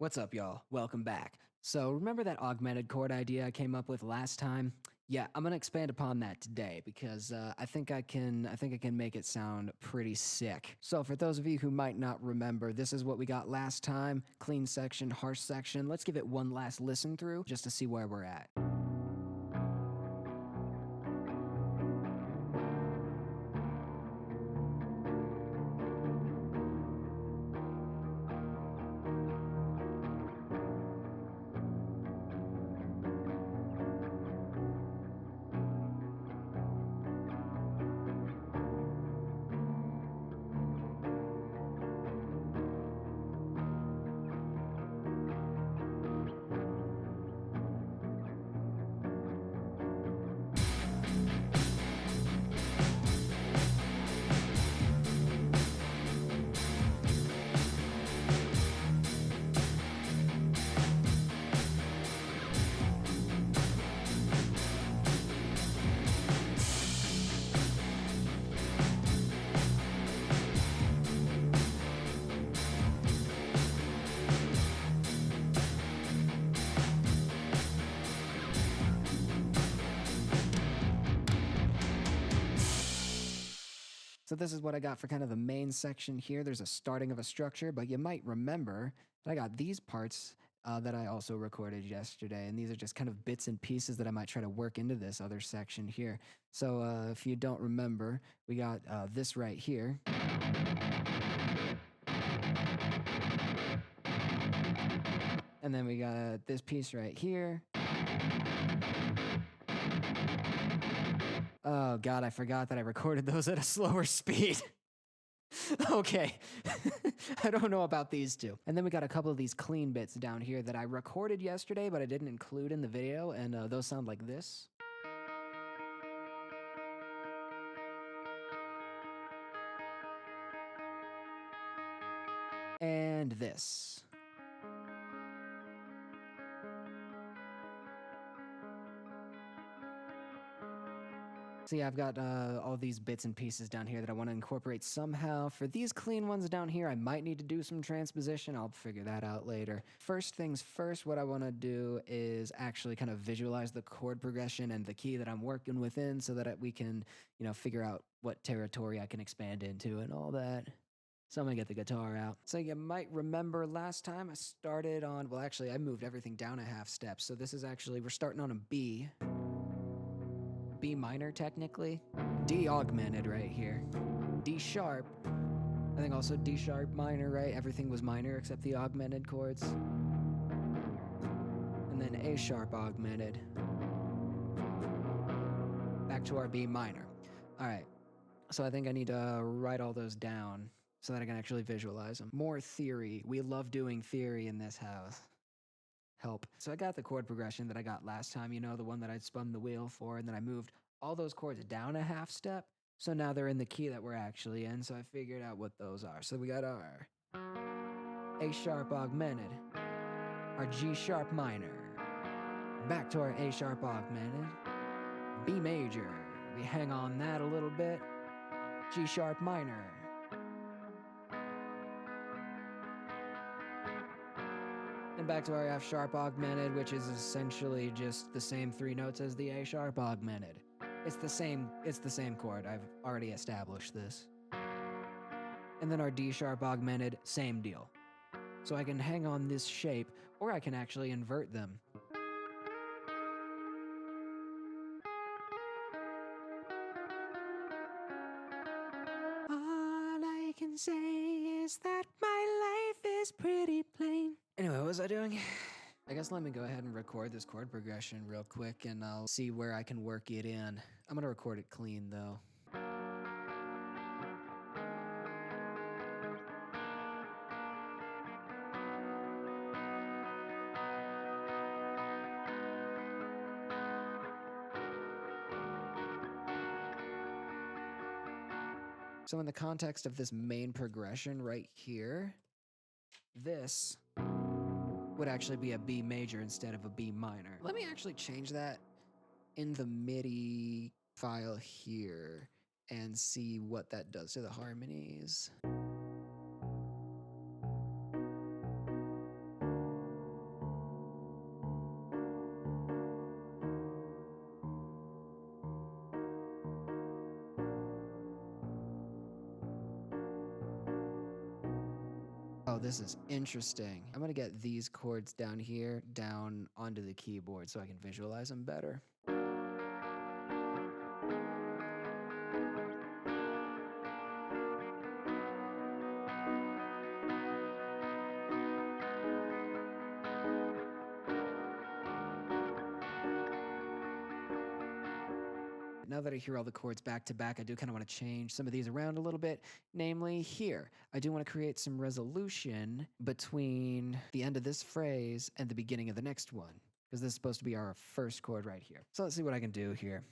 What's up, y'all? Welcome back. So, remember that augmented chord idea I came up with last time? Yeah, I'm gonna expand upon that today because I think I can make it sound pretty sick. So, for those of you who might not remember, this is what we got last time: clean section, harsh section. Let's give it one last listen through just to see where we're at. So this is what I got for kind of the main section here. There's a starting of a structure, but you might remember that I got these parts that I also recorded yesterday, and these are just kind of bits and pieces that I might try to work into this other section here. So if you don't remember, we got this right here. And then we got this piece right here. Oh god, I forgot that I recorded those at a slower speed. Okay. I don't know about these two. And then we got a couple of these clean bits down here that I recorded yesterday, but I didn't include in the video, and those sound like this. And this. So yeah, I've got all these bits and pieces down here that I want to incorporate somehow. For these clean ones down here, I might need to do some transposition. I'll figure that out later. First things first, what I want to do is actually kind of visualize the chord progression and the key that I'm working within so that we can, figure out what territory I can expand into and all that. So I'm gonna get the guitar out. So you might remember last time I started on, well actually I moved everything down a half step. So this is actually, we're starting on a B. B minor technically. D augmented right here. D sharp. I think also D sharp minor, right? Everything was minor except the augmented chords. And then A sharp augmented. Back to our B minor. All right. So I think I need to write all those down so that I can actually visualize them. More theory. We love doing theory in this house. Help. So I got the chord progression that I got last time, the one that I'd spun the wheel for, and then I moved all those chords down a half step. So now they're in the key that we're actually in, so I figured out what those are. So we got our A sharp augmented, our G sharp minor, back to our A sharp augmented, B major, we hang on that a little bit, G sharp minor, and back to our F sharp augmented, which is essentially just the same three notes as the A sharp augmented. It's the same chord. I've already established this. And then our D sharp augmented, same deal. So I can hang on this shape, or I can actually invert them. All I can say is that my life is pretty plain. Anyway, what was I doing? I guess let me go ahead and record this chord progression real quick and I'll see where I can work it in. I'm gonna record it clean though. So in the context of this main progression right here, this would actually be a B major instead of a B minor. Let me actually change that in the MIDI file here and see what that does to the harmonies. Oh, this is interesting. I'm gonna get these chords down here, down onto the keyboard so I can visualize them better. Now that I hear all the chords back to back, I do kind of want to change some of these around a little bit. Namely, here, I do want to create some resolution between the end of this phrase and the beginning of the next one, because this is supposed to be our first chord right here. So let's see what I can do here.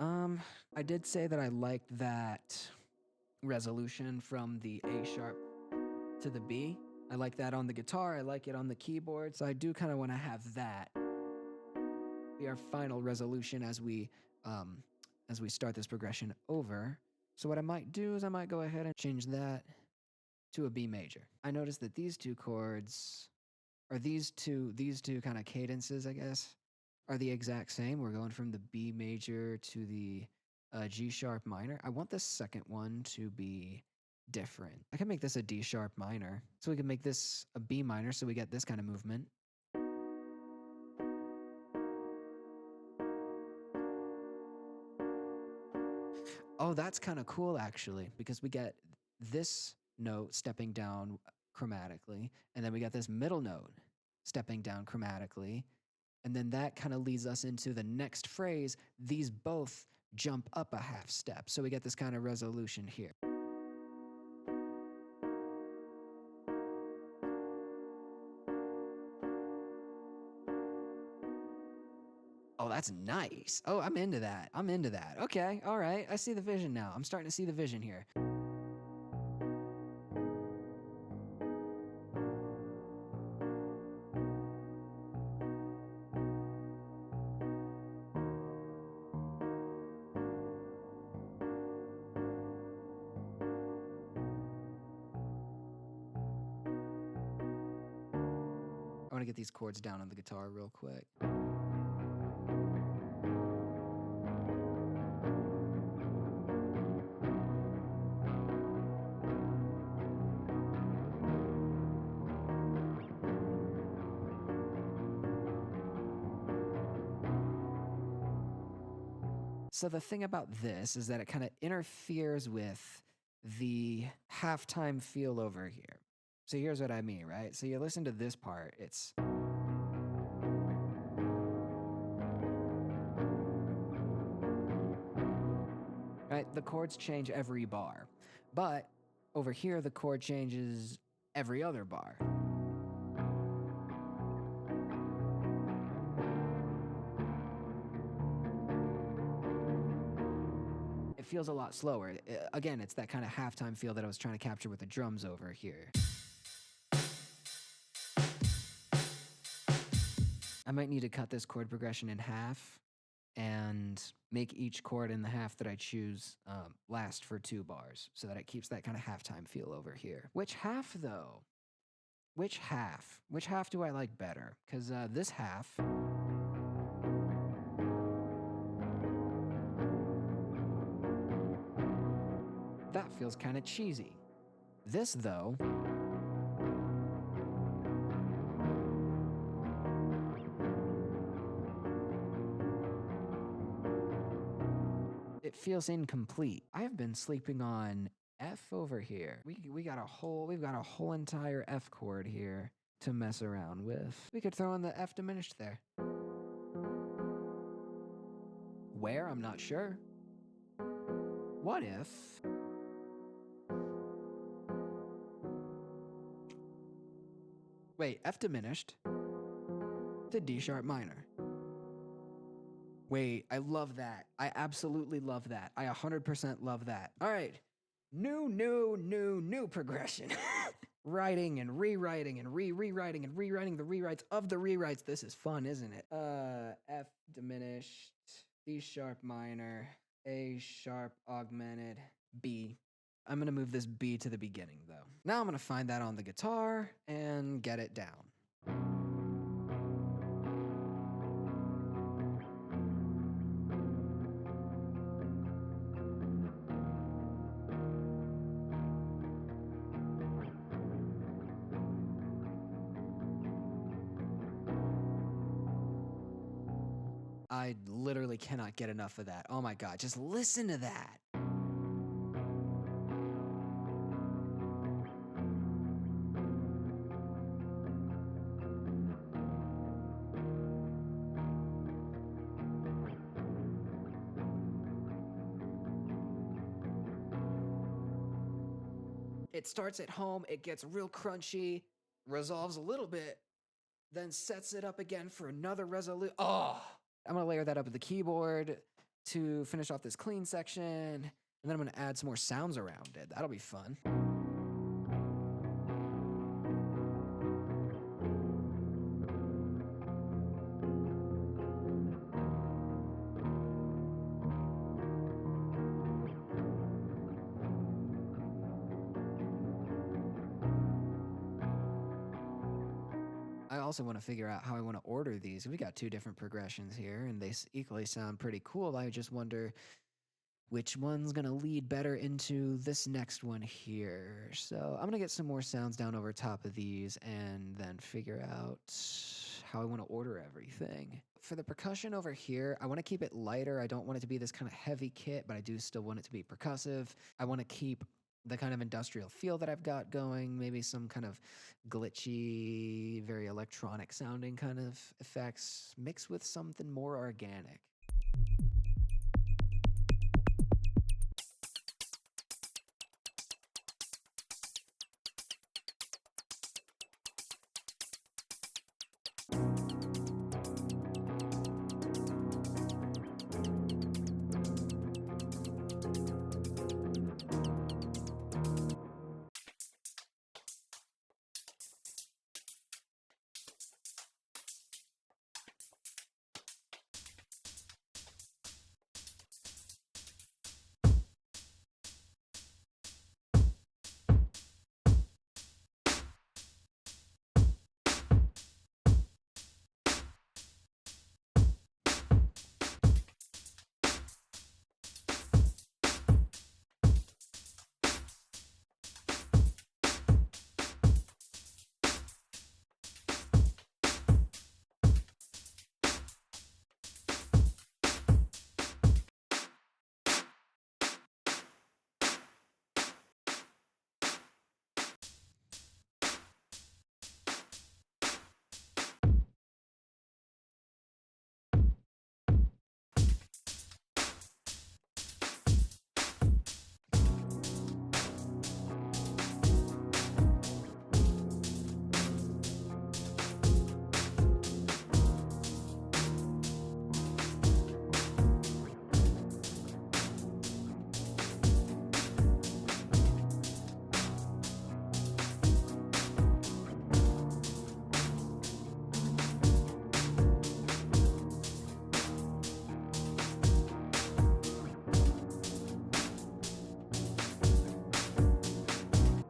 I did say that I liked that resolution from the A sharp to the B. I like that on the guitar. I like it on the keyboard. So I do kind of want to have that be our final resolution as we start this progression over. So what I might do is I might go ahead and change that to a B major. I noticed that these two chords, or these two kind of cadences, I guess, are the exact same. We're going from the B major to the G sharp minor. I want this second one to be different. I can make this a D sharp minor, so we can make this a B minor, so we get this kind of movement. Oh, that's kind of cool, actually, because we get this note stepping down chromatically, and then we got this middle note stepping down chromatically, and then that kind of leads us into the next phrase. These both jump up a half step, so we get this kind of resolution here. Oh, that's nice. Oh, I'm into that. I'm into that. Okay, all right. I see the vision now. I'm starting to see the vision here. I want to get these chords down on the guitar real quick. So the thing about this is that it kind of interferes with the halftime feel over here. So here's what I mean, right? So you listen to this part, it's right, the chords change every bar. But over here the chord changes every other bar. It feels a lot slower. Again, it's that kind of halftime feel that I was trying to capture with the drums over here. I might need to cut this chord progression in half and make each chord in the half that I choose last for 2 bars so that it keeps that kind of halftime feel over here. Which half, though? Which half? Which half do I like better? Because this half... that feels kind of cheesy. This, though... it feels incomplete. I have been sleeping on F over here. We've got a whole entire F chord here to mess around with. We could throw in the F diminished there. Where? I'm not sure. What if... wait, F diminished to D sharp minor. Wait, I love that. I absolutely love that. I 100% love that. All right. New progression. Writing and rewriting and rewriting and rewriting the rewrites of the rewrites. This is fun, isn't it? F diminished, D sharp minor, A sharp augmented, B. I'm gonna move this B to the beginning though. Now I'm gonna find that on the guitar and get it down. I literally cannot get enough of that. Oh my God, just listen to that. It starts at home, it gets real crunchy, resolves a little bit, then sets it up again for another resolution. Oh, I'm gonna layer that up with the keyboard to finish off this clean section, and then I'm gonna add some more sounds around it. That'll be fun. I also want to figure out how I want to order these. We got two different progressions here, and they equally sound pretty cool. I just wonder which one's gonna lead better into this next one here. So I'm gonna get some more sounds down over top of these and then figure out how I want to order everything. For the percussion over here, I want to keep it lighter. I don't want it to be this kind of heavy kit, but I do still want it to be percussive. I want to keep the kind of industrial feel that I've got going, maybe some kind of glitchy, very electronic sounding kind of effects mixed with something more organic.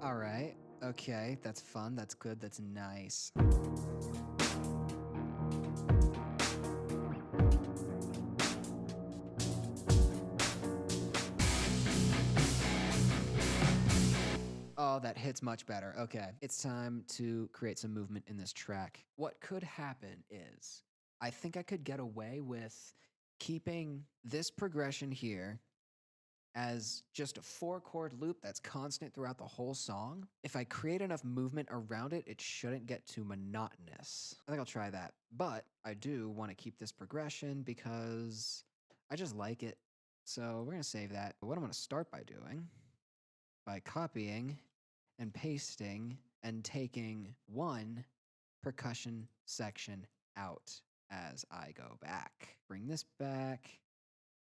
All right. Okay, that's fun. That's good. That's nice. Oh, that hits much better. Okay, it's time to create some movement in this track. What could happen is I think I could get away with keeping this progression here as just a 4-chord loop that's constant throughout the whole song. If I create enough movement around it, it shouldn't get too monotonous. I think I'll try that. But I do want to keep this progression because I just like it. So we're going to save that. What I'm going to start by doing, by copying and pasting and taking one percussion section out as I go back. Bring this back.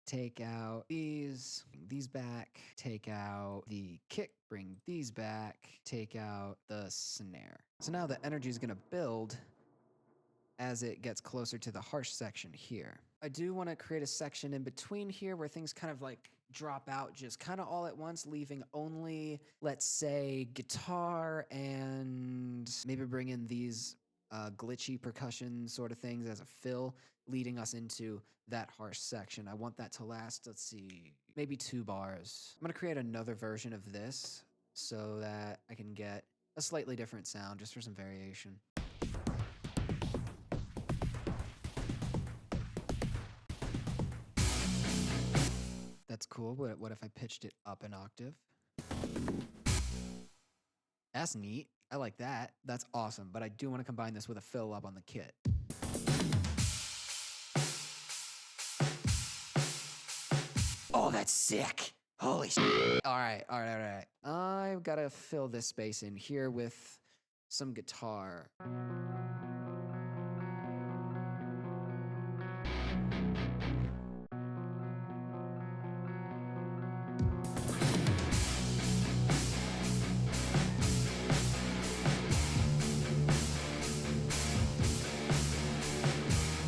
Take out bring these back, take out the kick, bring these back, take out the snare. So now the energy is going to build as it gets closer to the harsh section here. I do want to create a section in between here where things kind of like drop out just kind of all at once, leaving only, let's say, guitar and maybe bring in these glitchy percussion sort of things as a fill, leading us into that harsh section. I want that to last, let's see, maybe 2 bars. I'm going to create another version of this so that I can get a slightly different sound just for some variation. cool. What if I pitched it up an octave? That's neat. I like that. That's awesome. But I do want to combine this with a fill up on the kit. Oh, that's sick. Holy shit. All right. I've got to fill this space in here with some guitar.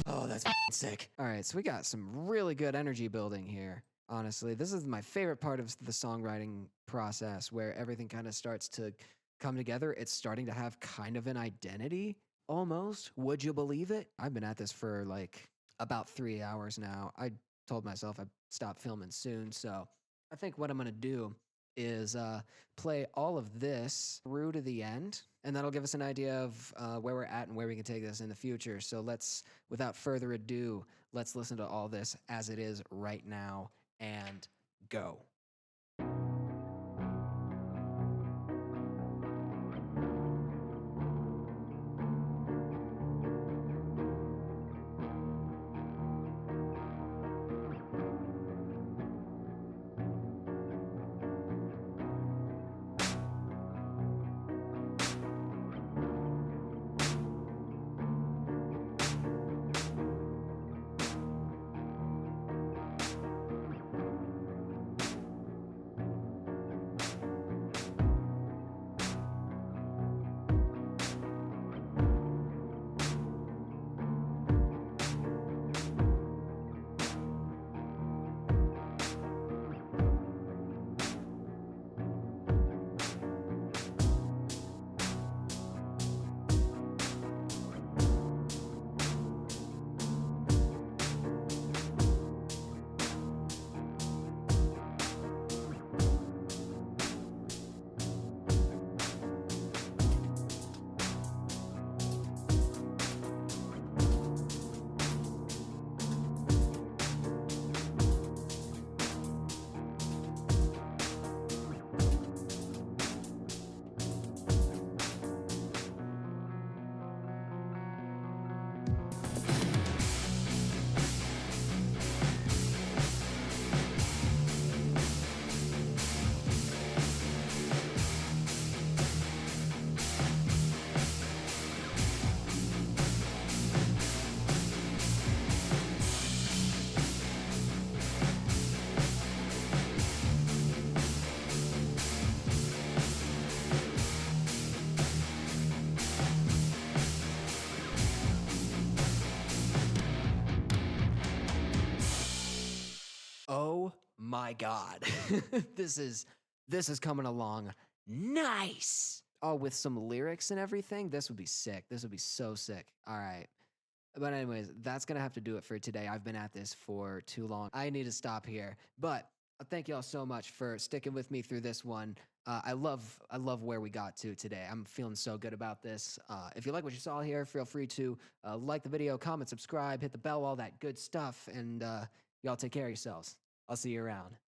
Oh, that's sick. All right, so we got some really good energy building here. Honestly, this is my favorite part of the songwriting process where everything kind of starts to come together. It's starting to have kind of an identity almost. Would you believe it? I've been at this for like about 3 hours now. I told myself I'd stop filming soon. So I think what I'm going to do is play all of this through to the end. And that'll give us an idea of where we're at and where we can take this in the future. So let's, without further ado, let's listen to all this as it is right now and go. Oh my God. this is coming along nice. Oh, with some lyrics and everything. This would be sick. This would be so sick. All right. But anyways, that's going to have to do it for today. I've been at this for too long. I need to stop here. But thank you all so much for sticking with me through this one. I love where we got to today. I'm feeling so good about this. If you like what you saw here, feel free to like the video, comment, subscribe, hit the bell, all that good stuff. And y'all take care of yourselves. I'll see you around.